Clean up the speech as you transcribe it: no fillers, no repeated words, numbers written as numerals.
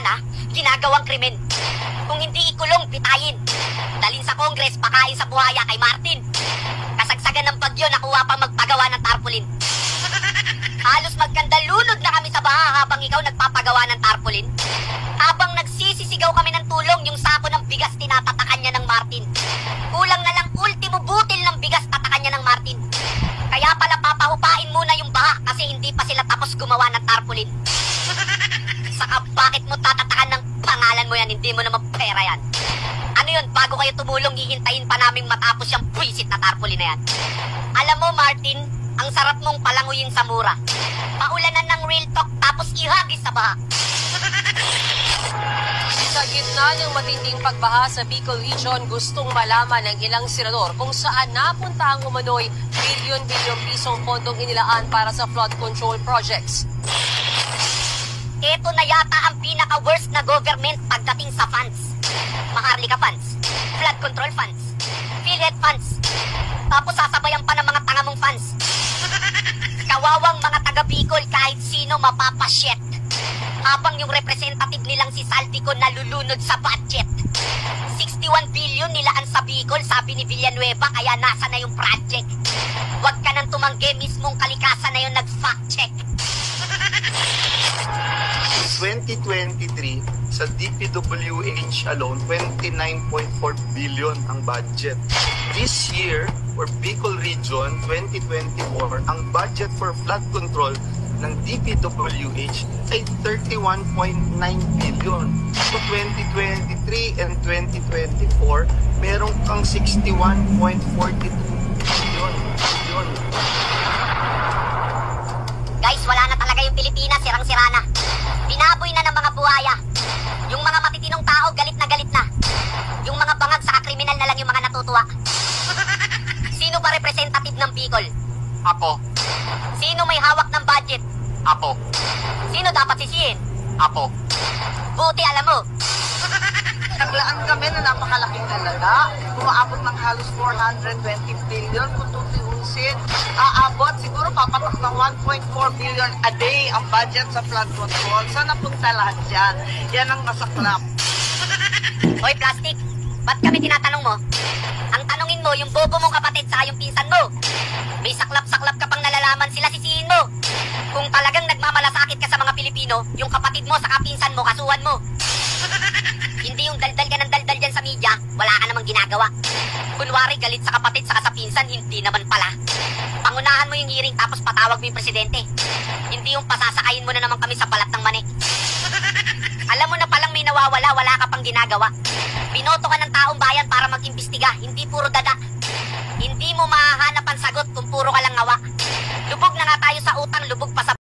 Sirana, ginagawang krimen. Kung hindi ikulong, pitayin. Dalin sa Congress, pakain sa buhaya kay Martin. Kasagsagan ng bagyo, nakuha pa magpagawa ng tarpaulin. Halos magkandalunod na kami sa baha habang ikaw nagpapagawa ng tarpaulin. Habang nagsisisigaw kami ng tulong, yung sako ng bigas tinatatakan niya ng Martin. Kulang na lang ultimo butil ng bigas tatakan niya ng Martin. Kaya pala papahupain muna yung baha kasi hindi pa sila tapos gumawa ng tarpaulin. Saka bakit mo tatatakan ng pangalan mo yan? Hindi mo naman pera yan. Ano yun? Bago kayo tumulong, hihintayin pa naming matapos yung buwisit na tarpaulin na yan. Alam mo, Martin, ang sarap mong palanguyin sa mura. Paulanan ng real talk tapos ihagis sa baha. Sa gitna ng matinding pagbaha sa Bicol Region, gustong malaman ng ilang senador kung saan napunta ang umano'y bilyon-bilyong pisong pondong inilaan para sa flood control projects. Ito na yata ang pinaka-worst na government pagdating sa funds. Maharlika funds, flood control funds, PhilHealth funds, tapos sasabayan pa ng mga tanga mong funds. Kawawang mga taga-Bicol kahit sino mapapasyet. Habang yung representative nilang si Saldico nalulunod sa budget. 61 billion nilaan sa Bicol, sabi ni Villanueva, kaya nasa na yung project. Huwag ka nang tumanggi, mismong kalikasan na yung nag-fact check. 2023, sa DPWH alone, 29.4 billion ang budget. This year, for Bicol Region 2024, ang budget for flood control ng DPWH ay 31.9 billion. So 2023 and 2024, meron kang 61.42 billion. Guys, wala na talaga yung Pilipinas, sirang-sira na. Binaboy na ng mga buhaya. Yung mga matitinong tao, galit na. Yung mga bangag sa kriminal na lang yung mga natutuwa. Sino ba representative ng Bicol? Apo. Sino may hawak ng budget? Apo. Sino dapat sisihin? Apo. Buti alam mo. Naglaan kami na napakalaking halaga. Umaabot ng halos 420 billion kung tutuusin. Aabot, siguro papatak ng 1.4 billion a day ang budget sa flood control. Saan napunta lahat yan? Yan ang masaklap. Hoy, plastic, ba't kami tinatanong mo? Ang tanongin mo, yung bobo mong kapatid sa yung pinsan mo. May saklap-saklap ka pang nalalaman, sila sisihin mo. Kung talagang nagmamalasakit ka sa mga Pilipino, yung kapatid mo sa kapinsan mo, kasuhan mo. Hindi yung daldal ka ng daldal dyan sa media, wala ka namang ginagawa. Kunwari galit sa kapatid saka sa pinsan, hindi naman pala. Pangunahan mo yung hearing tapos patawag mo yung presidente. Hindi yung pasasakayin mo na naman kami sa balat ng mani. Alam mo na palang may nawawala, wala ka pang ginagawa. Binoto ka ng taong bayan para mag-imbestiga, hindi puro dada. Hindi mo mahahanap ang sagot kung puro ka lang ngawa. Lubog na nga tayo sa utang, lubog pa